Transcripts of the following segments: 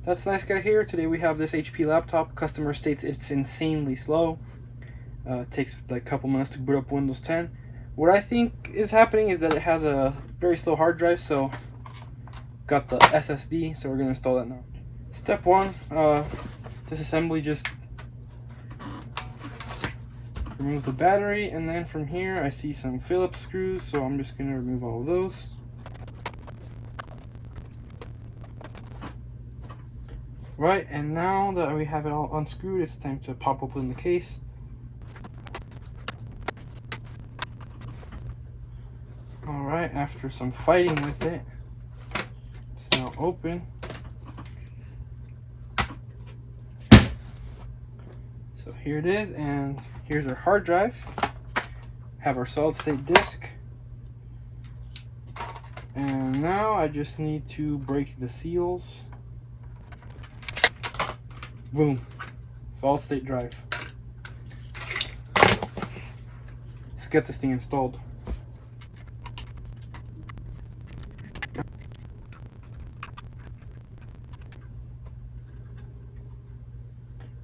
That's Nice Guy here. Today we have this HP laptop. Customer states it's insanely slow. Takes like a couple minutes to boot up Windows 10. What I think is happening is that it has a very slow hard drive, so got the SSD, so we're going to install that now. Step 1, disassembly, just remove the battery, and then from here I see some Phillips screws, so I'm just going to remove all of those. Right, and now that we have it all unscrewed, it's time to pop open the case. Alright, after some fighting with it, it's now open. So here it is, and here's our hard drive. Have our solid state disk. And now I just need to break the seals. Boom, solid state drive. Let's get this thing installed.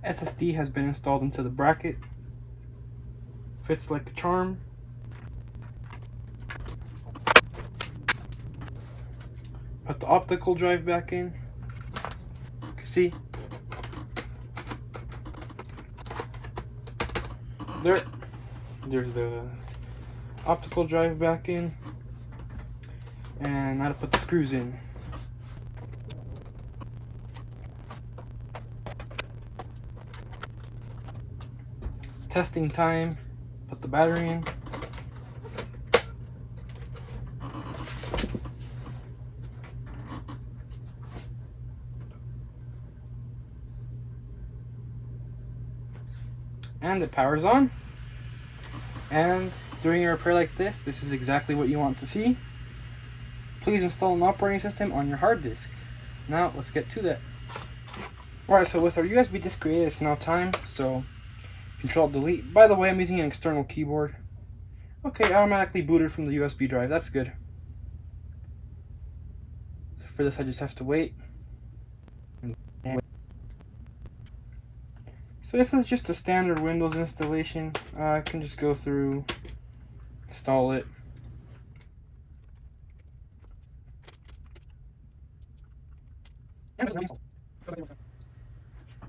SSD has been installed into the bracket. Fits like a charm. Put the optical drive back in. You can see. There's the optical drive back in, and now to put the screws in. Testing time, put the battery in. And the power's on. And during a repair like this is exactly what you want to see. Please install an operating system on your hard disk. Now let's get to that. Alright, so with our USB disk created, it's now time. So Control Delete. By the way, I'm using an external keyboard. Okay, automatically booted from the USB drive. That's good. So for this, I just have to wait. So this is just a standard Windows installation. I can just go through, install it.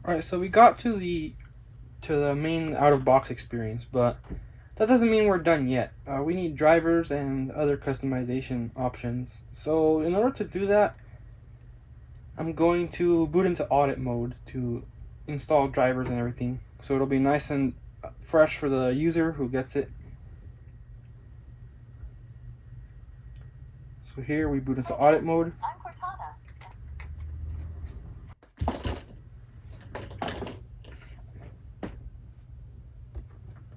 Alright, so we got to the main out-of-box experience, but that doesn't mean we're done yet. We need drivers and other customization options. So in order to do that, I'm going to boot into audit mode to install drivers and everything, so it'll be nice and fresh for the user who gets it. So here we boot into audit mode.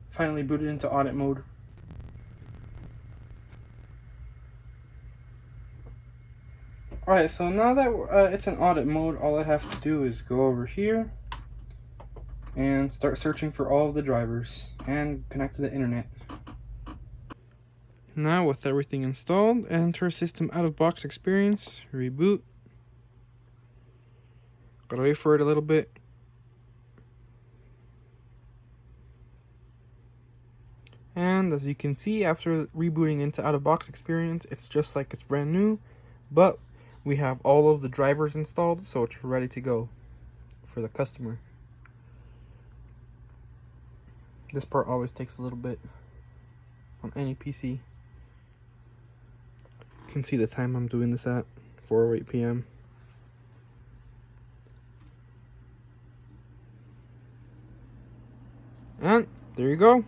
Finally booted into audit mode. Alright, so now that it's in audit mode, all I have to do is go over here and start searching for all of the drivers and connect to the internet. Now with everything installed, enter system out of box experience, reboot. Gotta wait for it a little bit. And as you can see, after rebooting into out of box experience, it's just like it's brand new, but we have all of the drivers installed, so it's ready to go for the customer. This part always takes a little bit on any PC. You can see the time I'm doing this at, 4:08 p.m. And there you go.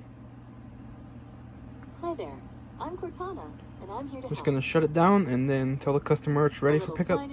Hi there, I'm Cortana, and I'm here to Just gonna shut it down and then tell the customer it's ready for pickup.